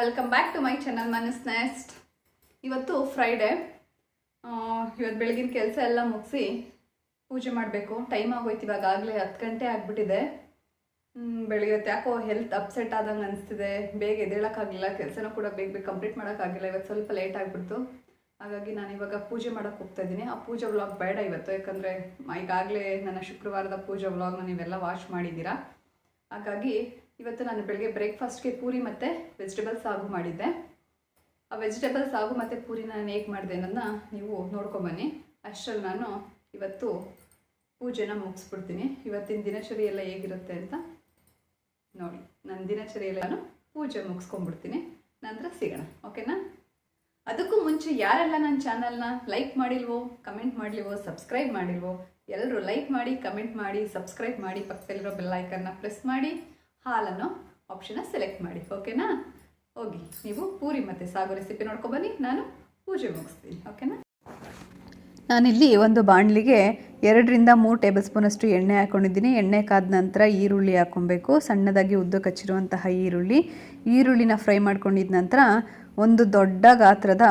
Welcome back to my channel ಮನಸ್ ನೆಸ್ಟ್. ಇವತ್ತು ಫ್ರೈಡೇ. ಇವತ್ತು ಬೆಳಗಿನ ಕೆಲಸ ಎಲ್ಲ ಮುಗಿಸಿ ಪೂಜೆ ಮಾಡಬೇಕು. ಟೈಮ್ ಆಗೋಯ್ತು, ಇವಾಗ ಆಗಲೇ 10 ಗಂಟೆ ಆಗಿಬಿಟ್ಟಿದೆ. ಬೆಳಿಗ್ಗೆ ಯಾಕೋ ಹೆಲ್ತ್ ಅಪ್ಸೆಟ್ ಆದಂಗೆ ಅನಿಸ್ತಿದೆ. ಬೇಗ ಎದ್ದೇಳೋಕ್ಕಾಗಲಿಲ್ಲ, ಕೆಲಸನೂ ಕೂಡ ಬೇಗ ಕಂಪ್ಲೀಟ್ ಮಾಡೋಕ್ಕಾಗಿಲ್ಲ. ಇವತ್ತು ಸ್ವಲ್ಪ ಲೇಟ್ ಆಗಿಬಿಡ್ತು. ಹಾಗಾಗಿ ನಾನು ಇವಾಗ ಪೂಜೆ ಮಾಡೋಕ್ಕೆ ಹೋಗ್ತಾ ಇದ್ದೀನಿ. ಆ ಪೂಜೆ ವ್ಲಾಗ್ ಬೇಡ ಇವತ್ತು, ಯಾಕಂದರೆ ಈಗಾಗಲೇ ನನ್ನ ಶುಕ್ರವಾರದ ಪೂಜೆ ವ್ಲಾಗ್ನ ನೀವೆಲ್ಲ ವಾಚ್ ಮಾಡಿದ್ದೀರಾ. ಹಾಗಾಗಿ ಇವತ್ತು ನಾನು ಬೆಳಗ್ಗೆ ಬ್ರೇಕ್ಫಾಸ್ಟ್ಗೆ ಪೂರಿ ಮತ್ತು ವೆಜಿಟೇಬಲ್ ಸಾಗು ಮಾಡಿದ್ದೆ. ಆ ವೆಜಿಟೇಬಲ್ ಸಾಗು ಮತ್ತು ಪೂರಿನ ನಾನು ಹೇಗೆ ಮಾಡಿದೆ ಅನ್ನೋದನ್ನ ನೀವು ನೋಡ್ಕೊಂಬನ್ನಿ. ಅಷ್ಟರಲ್ಲಿ ನಾನು ಇವತ್ತು ಪೂಜೆನ ಮುಗಿಸ್ಬಿಡ್ತೀನಿ. ಇವತ್ತಿನ ದಿನಚರಿ ಎಲ್ಲ ಹೇಗಿರುತ್ತೆ ಅಂತ ನೋಡಿ. ನನ್ನ ದಿನಚರಿ ಎಲ್ಲ ನಾನು ಪೂಜೆ ಮುಗಿಸ್ಕೊಂಡ್ಬಿಡ್ತೀನಿ, ನಂತರ ಸಿಗೋಣ, ಓಕೆನಾ? ಅದಕ್ಕೂ ಮುಂಚೆ ಯಾರೆಲ್ಲ ನನ್ನ ಚಾನಲ್ನ ಲೈಕ್ ಮಾಡಿಲ್ವೋ, ಕಮೆಂಟ್ ಮಾಡಲಿವೋ, ಸಬ್ಸ್ಕ್ರೈಬ್ ಮಾಡಿಲ್ವೋ, ಎಲ್ಲರೂ ಲೈಕ್ ಮಾಡಿ, ಕಮೆಂಟ್ ಮಾಡಿ, ಸಬ್ಸ್ಕ್ರೈಬ್ ಮಾಡಿ, ಪಕ್ಕದಲ್ಲಿರೋ ಬೆಲ್ ಐಕನ್ನ ಪ್ರೆಸ್ ಮಾಡಿ, ಹಾಲ್ ಅನ್ನೋ ಆಪ್ಷನ್ನ ಸೆಲೆಕ್ಟ್ ಮಾಡಿ, ಓಕೆನಾ? ಹೋಗಿ ನೀವು ಪೂರಿ ಮತ್ತು ಸಾಗು ರೆಸಿಪಿ ನೋಡ್ಕೊಬನ್ನಿ, ನಾನು ಪೂಜೆ ಮುಗಿಸ್ತೀನಿ, ಓಕೆನಾ? ನಾನಿಲ್ಲಿ ಒಂದು ಬಾಣಲಿಗೆ 2 ರಿಂದ 3 ಟೇಬಲ್ ಸ್ಪೂನಷ್ಟು ಎಣ್ಣೆ ಹಾಕ್ಕೊಂಡಿದ್ದೀನಿ. ಎಣ್ಣೆ ಕಾದ ನಂತರ ಈರುಳ್ಳಿ ಹಾಕ್ಕೊಬೇಕು. ಸಣ್ಣದಾಗಿ ಉದ್ದಕ್ಕೆ ಹಚ್ಚಿರುವಂತಹ ಈರುಳ್ಳಿನ ಫ್ರೈ ಮಾಡ್ಕೊಂಡಿದ್ದ ನಂತರ ಒಂದು ದೊಡ್ಡ ಗಾತ್ರದ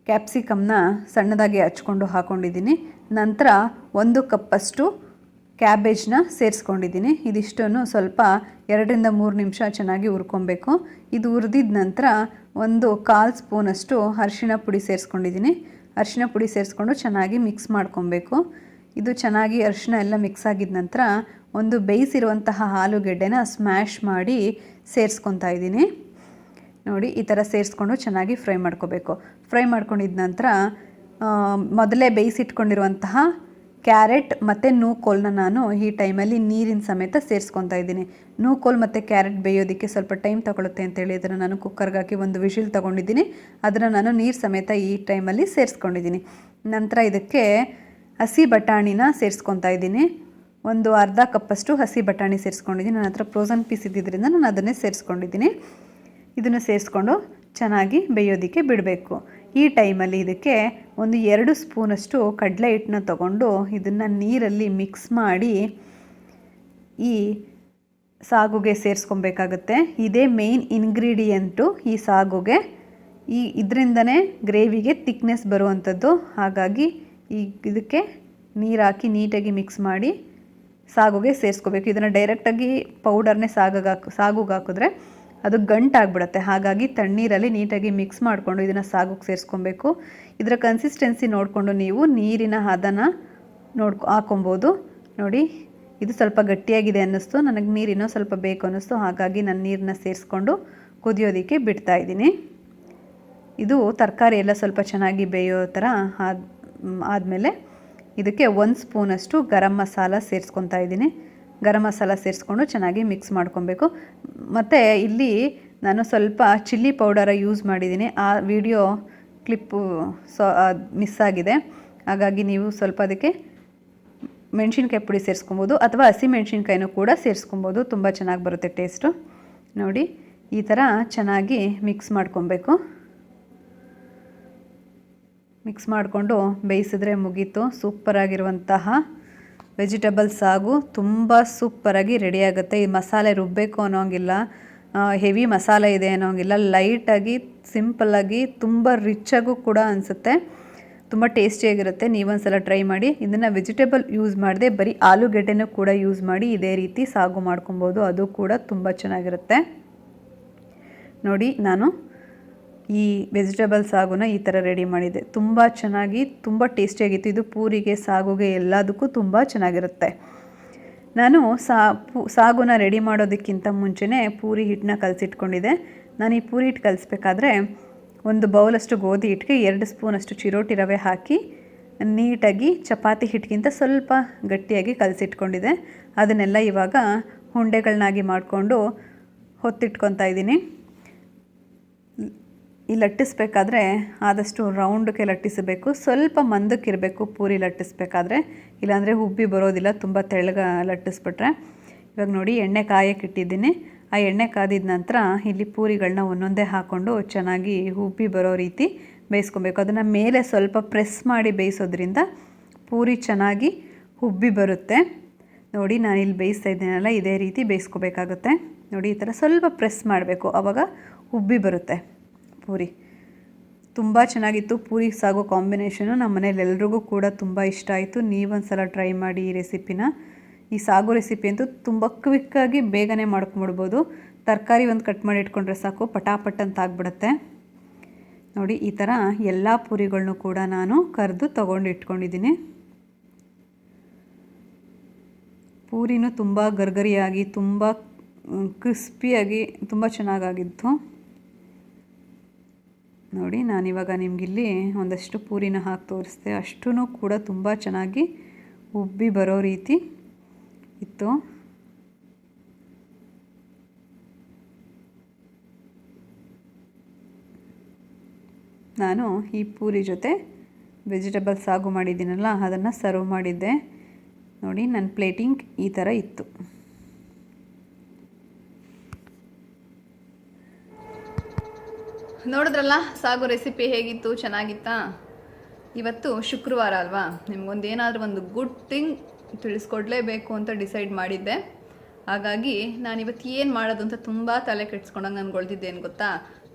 ಕ್ಯಾಪ್ಸಿಕಮ್ನ ಸಣ್ಣದಾಗಿ ಹಚ್ಕೊಂಡು ಹಾಕ್ಕೊಂಡಿದ್ದೀನಿ. ನಂತರ 1 ಕಪ್ಪಷ್ಟು ಕ್ಯಾಬೇಜ್ನ ಸೇರಿಸ್ಕೊಂಡಿದ್ದೀನಿ. ಇದಿಷ್ಟನ್ನು ಸ್ವಲ್ಪ 2 ರಿಂದ 3 ನಿಮಿಷ ಚೆನ್ನಾಗಿ ಹುರ್ಕೊಬೇಕು. ಇದು ಹುರಿದಿದ ನಂತರ 1/4 ಸ್ಪೂನಷ್ಟು ಅರಿಶಿಣ ಪುಡಿ ಸೇರಿಸ್ಕೊಂಡಿದ್ದೀನಿ. ಅರಿಶಿಣ ಪುಡಿ ಸೇರಿಸ್ಕೊಂಡು ಚೆನ್ನಾಗಿ ಮಿಕ್ಸ್ ಮಾಡ್ಕೊಬೇಕು. ಇದು ಚೆನ್ನಾಗಿ ಅರಿಶಿಣ ಎಲ್ಲ ಮಿಕ್ಸ್ ಆಗಿದ ನಂತರ ಒಂದು ಬೇಯಿಸಿರುವಂತಹ ಆಲೂಗೆಡ್ಡೆನ ಸ್ಮ್ಯಾಶ್ ಮಾಡಿ ಸೇರಿಸ್ಕೊತಾ ಇದ್ದೀನಿ. ನೋಡಿ, ಈ ಥರ ಸೇರಿಸ್ಕೊಂಡು ಚೆನ್ನಾಗಿ ಫ್ರೈ ಮಾಡ್ಕೋಬೇಕು. ಫ್ರೈ ಮಾಡ್ಕೊಂಡಿದ ನಂತರ ಮೊದಲೇ ಬೇಯಿಸಿಟ್ಕೊಂಡಿರುವಂತಹ ಕ್ಯಾರೆಟ್ ಮತ್ತು ನೂಕೋಲನ್ನ ನಾನು ಈ ಟೈಮಲ್ಲಿ ನೀರಿನ ಸಮೇತ ಸೇರಿಸ್ಕೊತಾ ಇದ್ದೀನಿ. ನೂಕೋಲ್ ಮತ್ತು ಕ್ಯಾರೆಟ್ ಬೇಯೋದಕ್ಕೆ ಸ್ವಲ್ಪ ಟೈಮ್ ತಗೊಳುತ್ತೆ ಅಂತೇಳಿ ಅದನ್ನು ನಾನು ಕುಕ್ಕರ್ಗೆ ಹಾಕಿ 1 ವಿಷಿಲ್ ತೊಗೊಂಡಿದ್ದೀನಿ. ಅದನ್ನು ನಾನು ನೀರು ಸಮೇತ ಈ ಟೈಮಲ್ಲಿ ಸೇರಿಸ್ಕೊಂಡಿದ್ದೀನಿ. ನಂತರ ಇದಕ್ಕೆ ಹಸಿ ಬಟಾಣಿನ ಸೇರಿಸ್ಕೊತಾ ಇದ್ದೀನಿ. ಒಂದು ಅರ್ಧ ಕಪ್ಪಷ್ಟು ಹಸಿ ಬಟಾಣಿ ಸೇರಿಸ್ಕೊಂಡಿದ್ದೀನಿ. ನನ್ನ ಹತ್ರ ಫ್ರೋಝನ್ ಪೀಸ್ ಇದ್ದಿದ್ದರಿಂದ ನಾನು ಅದನ್ನೇ ಸೇರಿಸ್ಕೊಂಡಿದ್ದೀನಿ. ಇದನ್ನು ಸೇರಿಸ್ಕೊಂಡು ಚೆನ್ನಾಗಿ ಬೇಯೋದಕ್ಕೆ ಬಿಡಬೇಕು. ಈ ಟೈಮಲ್ಲಿ ಇದಕ್ಕೆ 2 ಸ್ಪೂನಷ್ಟು ಕಡಲೆ ಹಿಟ್ಟನ್ನ ತೊಗೊಂಡು ಇದನ್ನು ನೀರಲ್ಲಿ ಮಿಕ್ಸ್ ಮಾಡಿ ಈ ಸಾಗುಗೆ ಸೇರಿಸ್ಕೊಬೇಕಾಗತ್ತೆ. ಇದೇ ಮೇಯ್ನ್ ಇಂಗ್ರೀಡಿಯೆಂಟು ಈ ಸಾಗುಗೆ. ಇದರಿಂದನೇ ಗ್ರೇವಿಗೆ ಥಿಕ್ನೆಸ್ ಬರುವಂಥದ್ದು. ಹಾಗಾಗಿ ಇದಕ್ಕೆ ನೀರು ಹಾಕಿ ನೀಟಾಗಿ ಮಿಕ್ಸ್ ಮಾಡಿ ಸಾಗುಗೆ ಸೇರಿಸ್ಕೋಬೇಕು. ಇದನ್ನು ಡೈರೆಕ್ಟಾಗಿ ಪೌಡರ್ನೇ ಸಾಗುಗೆ ಹಾಕಿದ್ರೆ ಅದು ಗಂಟಾಗ್ಬಿಡುತ್ತೆ. ಹಾಗಾಗಿ ತಣ್ಣೀರಲ್ಲಿ ನೀಟಾಗಿ ಮಿಕ್ಸ್ ಮಾಡಿಕೊಂಡು ಇದನ್ನು ಸಾಗುಗೆ ಸೇರಿಸ್ಕೊಬೇಕು. ಇದರ ಕನ್ಸಿಸ್ಟೆನ್ಸಿ ನೋಡಿಕೊಂಡು ನೀವು ನೀರಿನ ಹದನ ಹಾಕೊಬೋದು. ನೋಡಿ, ಇದು ಸ್ವಲ್ಪ ಗಟ್ಟಿಯಾಗಿದೆ ಅನ್ನಿಸ್ತು, ನನಗೆ ನೀರು ಇನ್ನೂ ಸ್ವಲ್ಪ ಬೇಕು ಅನ್ನಿಸ್ತು. ಹಾಗಾಗಿ ನಾನು ನೀರನ್ನ ಸೇರಿಸ್ಕೊಂಡು ಕುದಿಯೋದಕ್ಕೆ ಬಿಡ್ತಾ ಇದ್ದೀನಿ. ಇದು ತರಕಾರಿ ಎಲ್ಲ ಸ್ವಲ್ಪ ಚೆನ್ನಾಗಿ ಬೇಯೋ ಥರ ಆದಮೇಲೆ ಇದಕ್ಕೆ 1 ಸ್ಪೂನಷ್ಟು ಗರಂ ಮಸಾಲ ಸೇರಿಸ್ಕೊತಾ ಇದ್ದೀನಿ. ಗರಂ ಮಸಾಲ ಸೇರಿಸ್ಕೊಂಡು ಚೆನ್ನಾಗಿ ಮಿಕ್ಸ್ ಮಾಡ್ಕೊಬೇಕು. ಮತ್ತು ಇಲ್ಲಿ ನಾನು ಸ್ವಲ್ಪ ಚಿಲ್ಲಿ ಪೌಡರ ಯೂಸ್ ಮಾಡಿದ್ದೀನಿ. ಆ ವಿಡಿಯೋ ಕ್ಲಿಪ್ಪು ಮಿಸ್ ಆಗಿದೆ. ಹಾಗಾಗಿ ನೀವು ಸ್ವಲ್ಪ ಅದಕ್ಕೆ ಮೆಣಸಿನ್ಕಾಯಿ ಪುಡಿ ಸೇರಿಸ್ಕೊಬೋದು, ಅಥವಾ ಹಸಿ ಮೆಣಸಿನ್ಕಾಯಿನೂ ಕೂಡ ಸೇರಿಸ್ಕೊಬೋದು. ತುಂಬ ಚೆನ್ನಾಗಿ ಬರುತ್ತೆ ಟೇಸ್ಟು. ನೋಡಿ, ಈ ಥರ ಚೆನ್ನಾಗಿ ಮಿಕ್ಸ್ ಮಾಡ್ಕೊಬೇಕು. ಮಿಕ್ಸ್ ಮಾಡಿಕೊಂಡು ಬೇಯಿಸಿದ್ರೆ ಮುಗೀತು. ಸೂಪರಾಗಿರುವಂತಹ ವೆಜಿಟೇಬಲ್ ಸಾಗು ತುಂಬ ಸೂಪರಾಗಿ ರೆಡಿಯಾಗುತ್ತೆ. ಈ ಮಸಾಲೆ ರುಬ್ಬಬೇಕು ಅನ್ನೋಂಗಿಲ್ಲ, ಹೆವಿ ಮಸಾಲೆ ಇದೆ ಅನ್ನೋಂಗಿಲ್ಲ. ಲೈಟಾಗಿ ಸಿಂಪಲ್ಲಾಗಿ ತುಂಬ ರಿಚ್ಚಾಗೂ ಕೂಡ ಅನಿಸುತ್ತೆ. ತುಂಬ ಟೇಸ್ಟಿಯಾಗಿರುತ್ತೆ. ನೀವೊಂದ್ಸಲ ಟ್ರೈ ಮಾಡಿ. ಇದನ್ನು ವೆಜಿಟೇಬಲ್ ಯೂಸ್ ಮಾಡದೆ ಬರೀ ಆಲೂಗೆಡ್ಡೆನೂ ಕೂಡ ಯೂಸ್ ಮಾಡಿ ಇದೇ ರೀತಿ ಸಾಗು ಮಾಡ್ಕೊಬೋದು. ಅದು ಕೂಡ ತುಂಬ ಚೆನ್ನಾಗಿರುತ್ತೆ. ನೋಡಿ, ನಾನು ಈ ವೆಜಿಟೇಬಲ್ ಸಾಗುನ ಈ ಥರ ರೆಡಿ ಮಾಡಿದೆ. ತುಂಬ ಚೆನ್ನಾಗಿ, ತುಂಬ ಟೇಸ್ಟಿಯಾಗಿತ್ತು. ಇದು ಪೂರಿಗೆ, ಸಾಗುಗೆ ಎಲ್ಲದಕ್ಕೂ ತುಂಬ ಚೆನ್ನಾಗಿರುತ್ತೆ. ನಾನು ಸಾಗುನ ರೆಡಿ ಮಾಡೋದಕ್ಕಿಂತ ಮುಂಚೆನೇ ಪೂರಿ ಹಿಟ್ಟನ್ನ ಕಲಸಿಟ್ಕೊಂಡಿದ್ದೆ. ನಾನು ಈ ಪೂರಿ ಹಿಟ್ಟು ಕಲಿಸ್ಬೇಕಾದ್ರೆ 1 ಬೌಲಷ್ಟು ಗೋಧಿ ಹಿಟ್ಟಿಗೆ 2 ಸ್ಪೂನಷ್ಟು ಚಿರೋಟಿ ರವೆ ಹಾಕಿ ನೀಟಾಗಿ ಚಪಾತಿ ಹಿಟ್ಟಿಗಿಂತ ಸ್ವಲ್ಪ ಗಟ್ಟಿಯಾಗಿ ಕಲಸಿಟ್ಕೊಂಡಿದ್ದೆ. ಅದನ್ನೆಲ್ಲ ಇವಾಗ ಉಂಡೆಗಳನ್ನಾಗಿ ಮಾಡಿಕೊಂಡು ಹೊತ್ತಿಟ್ಕೊತಾ ಇದ್ದೀನಿ. ಈ ಲಟ್ಟಿಸ್ಬೇಕಾದ್ರೆ ಆದಷ್ಟು ರೌಂಡಕ್ಕೆ ಲಟ್ಟಿಸಬೇಕು. ಸ್ವಲ್ಪ ಮಂದಕ್ಕಿರಬೇಕು ಪೂರಿ ಲಟ್ಟಿಸ್ಬೇಕಾದ್ರೆ, ಇಲ್ಲಾಂದರೆ ಉಬ್ಬಿ ಬರೋದಿಲ್ಲ ತುಂಬ ತೆಳ್ಳಗೆ ಲಟ್ಟಿಸ್ಬಿಟ್ರೆ. ಇವಾಗ ನೋಡಿ, ಎಣ್ಣೆ ಕಾಯಕ್ಕೆ ಇಟ್ಟಿದ್ದೀನಿ. ಆ ಎಣ್ಣೆ ಕಾದಿದ ನಂತರ ಇಲ್ಲಿ ಪೂರಿಗಳನ್ನ ಒಂದೊಂದೇ ಹಾಕ್ಕೊಂಡು ಚೆನ್ನಾಗಿ ಉಬ್ಬಿ ಬರೋ ರೀತಿ ಬೇಯಿಸ್ಕೊಬೇಕು. ಅದನ್ನು ಮೇಲೆ ಸ್ವಲ್ಪ ಪ್ರೆಸ್ ಮಾಡಿ ಬೇಯಿಸೋದ್ರಿಂದ ಪೂರಿ ಚೆನ್ನಾಗಿ ಉಬ್ಬಿ ಬರುತ್ತೆ. ನೋಡಿ, ನಾನಿಲ್ಲಿ ಬೇಯಿಸ್ತಾ ಇದ್ದೀನಲ್ಲ, ಇದೇ ರೀತಿ ಬೇಯಿಸ್ಕೋಬೇಕಾಗುತ್ತೆ. ನೋಡಿ, ಈ ಥರ ಸ್ವಲ್ಪ ಪ್ರೆಸ್ ಮಾಡಬೇಕು, ಆವಾಗ ಉಬ್ಬಿ ಬರುತ್ತೆ ಪೂರಿ. ತುಂಬ ಚೆನ್ನಾಗಿತ್ತು ಪೂರಿ ಸಾಗು ಕಾಂಬಿನೇಷನು. ನಮ್ಮ ಮನೇಲಿ ಎಲ್ರಿಗೂ ಕೂಡ ತುಂಬ ಇಷ್ಟ ಆಯಿತು. ನೀವೊಂದ್ಸಲ ಟ್ರೈ ಮಾಡಿ ಈ ರೆಸಿಪಿನ. ಈ ಸಾಗು ರೆಸಿಪಿ ಅಂತೂ ತುಂಬ ಕ್ವಿಕ್ಕಾಗಿ ಬೇಗನೆ ಮಾಡ್ಕೊಂಬಿಡ್ಬೋದು. ತರಕಾರಿ ಒಂದು ಕಟ್ ಮಾಡಿ ಇಟ್ಕೊಂಡ್ರೆ ಸಾಕು, ಪಟಾಪಟ್ ಅಂತ ಆಗಿಬಿಡುತ್ತೆ. ನೋಡಿ, ಈ ಥರ ಎಲ್ಲ ಪೂರಿಗಳನ್ನೂ ಕೂಡ ನಾನು ಕರೆದು ತೊಗೊಂಡು ಇಟ್ಕೊಂಡಿದ್ದೀನಿ. ಪೂರಿನೂ ತುಂಬ ಗರ್ಗರಿಯಾಗಿ, ತುಂಬ ಕ್ರಿಸ್ಪಿಯಾಗಿ, ತುಂಬ ಚೆನ್ನಾಗಾಗಿತ್ತು. ನೋಡಿ, ನಾನಿವಾಗ ನಿಮಗಿಲ್ಲಿ ಒಂದಷ್ಟು ಪೂರಿನ ಹಾಕಿ ತೋರಿಸ್ದೆ. ಅಷ್ಟೂ ಕೂಡ ತುಂಬ ಚೆನ್ನಾಗಿ ಉಬ್ಬಿ ಬರೋ ರೀತಿ ಇತ್ತು. ನಾನು ಈ ಪೂರಿ ಜೊತೆ ವೆಜಿಟೇಬಲ್ ಸಾಗು ಮಾಡಿದ್ದೀನಲ್ಲ, ಅದನ್ನು ಸರ್ವ್ ಮಾಡಿದ್ದೆ. ನೋಡಿ, ನನ್ನ ಪ್ಲೇಟಿಂಗ್ ಈ ಥರ ಇತ್ತು. ನೋಡಿದ್ರಲ್ಲ ಸಾಗು ರೆಸಿಪಿ ಹೇಗಿತ್ತು, ಚೆನ್ನಾಗಿತ್ತಾ? ಇವತ್ತು ಶುಕ್ರವಾರ ಅಲ್ವಾ, ನಿಮ್ಗೊಂದೇನಾದರೂ ಒಂದು ಗುಡ್ ಥಿಂಗ್ ತಿಳಿಸ್ಕೊಡ್ಲೇಬೇಕು ಅಂತ ಡಿಸೈಡ್ ಮಾಡಿದ್ದೆ. ಹಾಗಾಗಿ ನಾನಿವತ್ತು ಏನು ಮಾಡೋದು ಅಂತ ತುಂಬ ತಲೆ ಕೆಡ್ಸ್ಕೊಂಡಂಗೆ ಅಂದ್ಕೊಳ್ತಿದ್ದೇನು ಗೊತ್ತಾ,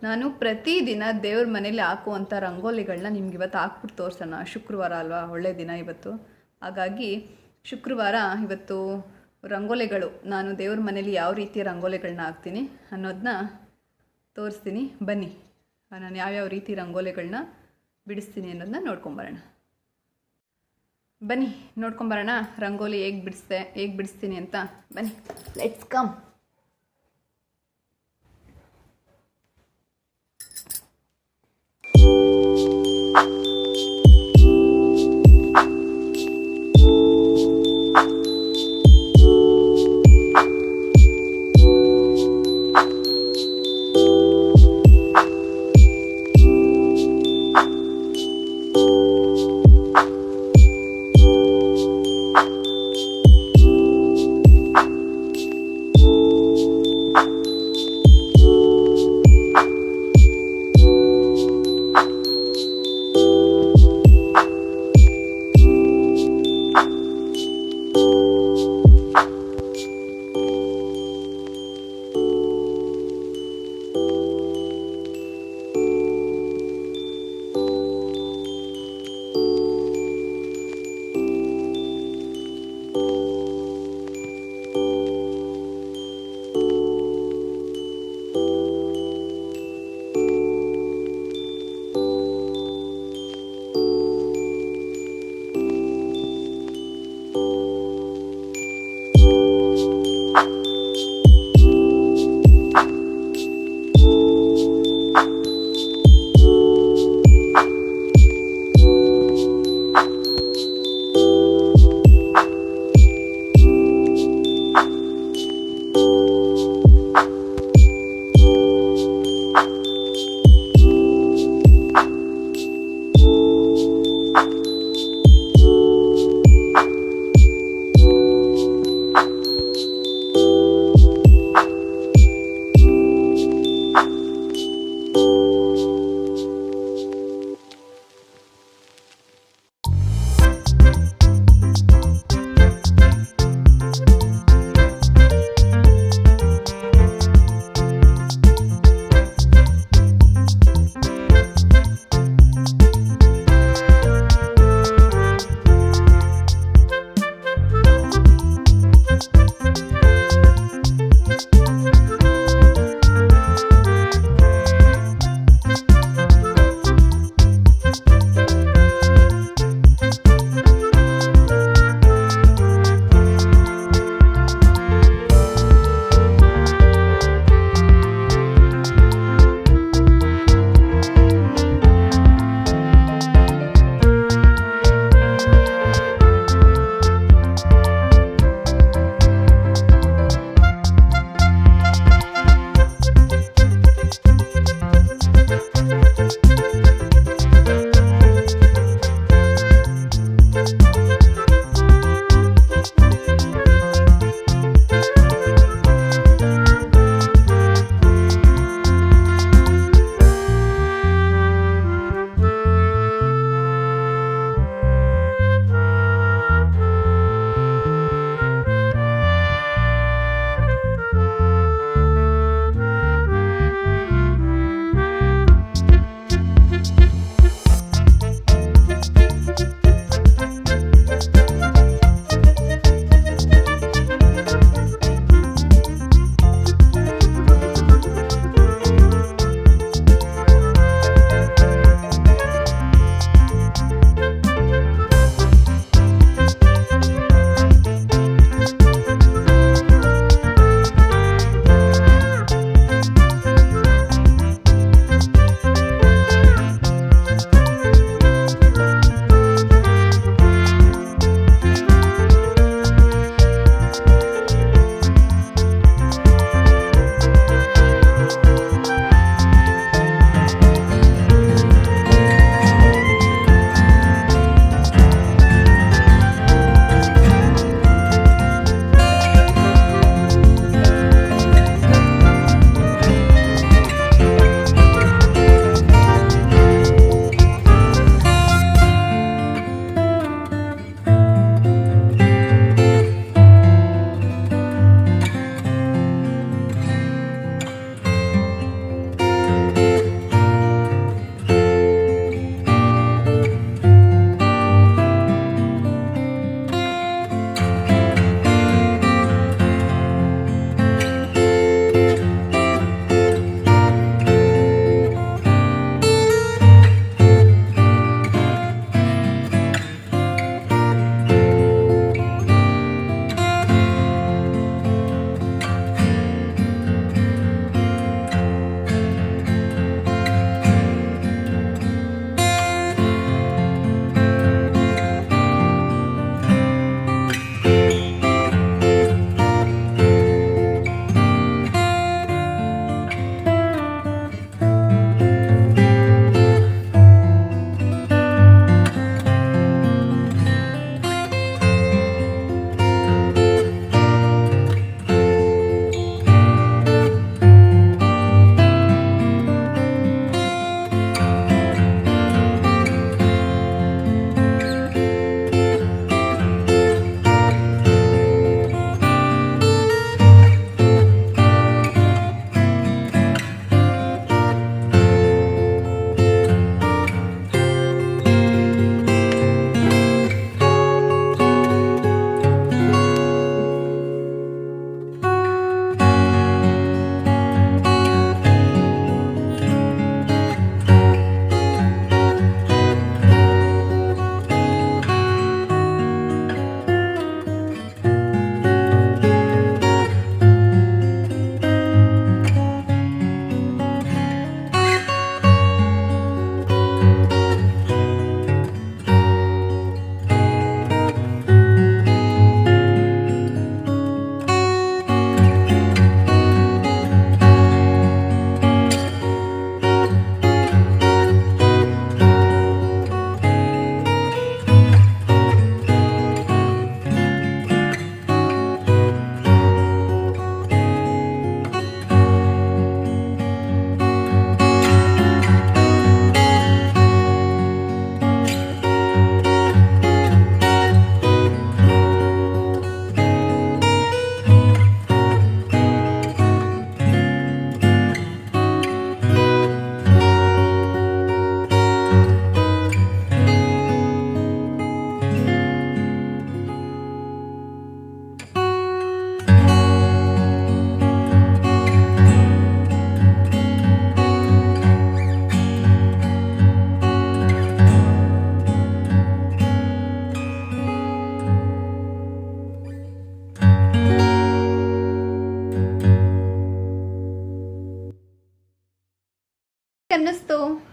ನಾನು ಪ್ರತಿದಿನ ದೇವ್ರ ಮನೇಲಿ ಹಾಕುವಂಥ ರಂಗೋಲಿಗಳನ್ನ ನಿಮ್ಗೆ ಇವತ್ತು ಹಾಕ್ಬಿಟ್ಟು ತೋರಿಸೋಣ. ಶುಕ್ರವಾರ ಅಲ್ವಾ, ಒಳ್ಳೆ ದಿನ ಇವತ್ತು. ಹಾಗಾಗಿ ಶುಕ್ರವಾರ ಇವತ್ತು ರಂಗೋಲಿಗಳು, ನಾನು ದೇವ್ರ ಮನೇಲಿ ಯಾವ ರೀತಿಯ ರಂಗೋಲಿಗಳನ್ನ ಹಾಕ್ತೀನಿ ಅನ್ನೋದನ್ನ ತೋರಿಸ್ತೀನಿ. ಬನ್ನಿ, ನಾನು ಯಾವ್ಯಾವ ರೀತಿ ರಂಗೋಲಿಗಳನ್ನ ಬಿಡಿಸ್ತೀನಿ ಅನ್ನೋದನ್ನ ನೋಡ್ಕೊಂಬರೋಣ. ಬನ್ನಿ ನೋಡ್ಕೊಂಬರೋಣ ರಂಗೋಲಿ ಹೇಗೆ ಬಿಡಿಸ್ತೀನಿ ಅಂತ. ಬನ್ನಿ, ಲೆಟ್ಸ್ ಕಮ್.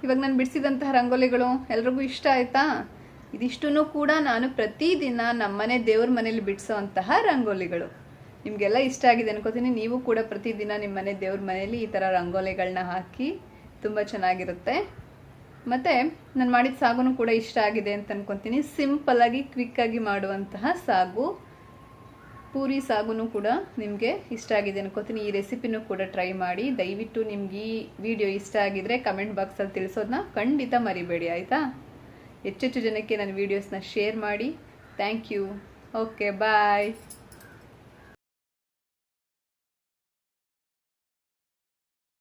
ಇವಾಗ ನಾನು ಬಿಡಿಸಿದಂತಹ ರಂಗೋಲಿಗಳು ಎಲ್ರಿಗೂ ಇಷ್ಟ ಆಯಿತಾ? ಇದಿಷ್ಟೂ ಕೂಡ ನಾನು ಪ್ರತಿದಿನ ನಮ್ಮನೆ ದೇವ್ರ ಮನೇಲಿ ಬಿಡಿಸೋವಂತಹ ರಂಗೋಲಿಗಳು. ನಿಮಗೆಲ್ಲ ಇಷ್ಟ ಆಗಿದೆ ಅನ್ಕೋತೀನಿ. ನೀವು ಕೂಡ ಪ್ರತಿದಿನ ನಿಮ್ಮ ಮನೆ ದೇವ್ರ ಮನೇಲಿ ಈ ಥರ ರಂಗೋಲಿಗಳನ್ನ ಹಾಕಿ, ತುಂಬ ಚೆನ್ನಾಗಿರುತ್ತೆ. ಮತ್ತು ನಾನು ಮಾಡಿದ ಸಾಗುನು ಕೂಡ ಇಷ್ಟ ಆಗಿದೆ ಅಂತ ಅನ್ಕೊತೀನಿ. ಸಿಂಪಲ್ಲಾಗಿ ಕ್ವಿಕ್ಕಾಗಿ ಮಾಡುವಂತಹ ಸಾಗು, ಪೂರಿ ಸಾಗುನು ಕೂಡ ನಿಮಗೆ ಇಷ್ಟ ಆಗಿದೆ ಅನ್ಕೋತೀನಿ. ಈ ರೆಸಿಪಿನೂ ಕೂಡ ಟ್ರೈ ಮಾಡಿ. ದಯವಿಟ್ಟು ನಿಮ್ಗೆ ಈ ವಿಡಿಯೋ ಇಷ್ಟ ಆಗಿದ್ರೆ ಕಮೆಂಟ್ ಬಾಕ್ಸಲ್ಲಿ ತಿಳಿಸೋದನ್ನ ಖಂಡಿತ ಮರಿಬೇಡಿ ಆಯಿತಾ? ಹೆಚ್ಚೆಚ್ಚು ಜನಕ್ಕೆ ನನ್ನ ವೀಡಿಯೋಸ್ನ ಶೇರ್ ಮಾಡಿ. Thank you. Okay, bye.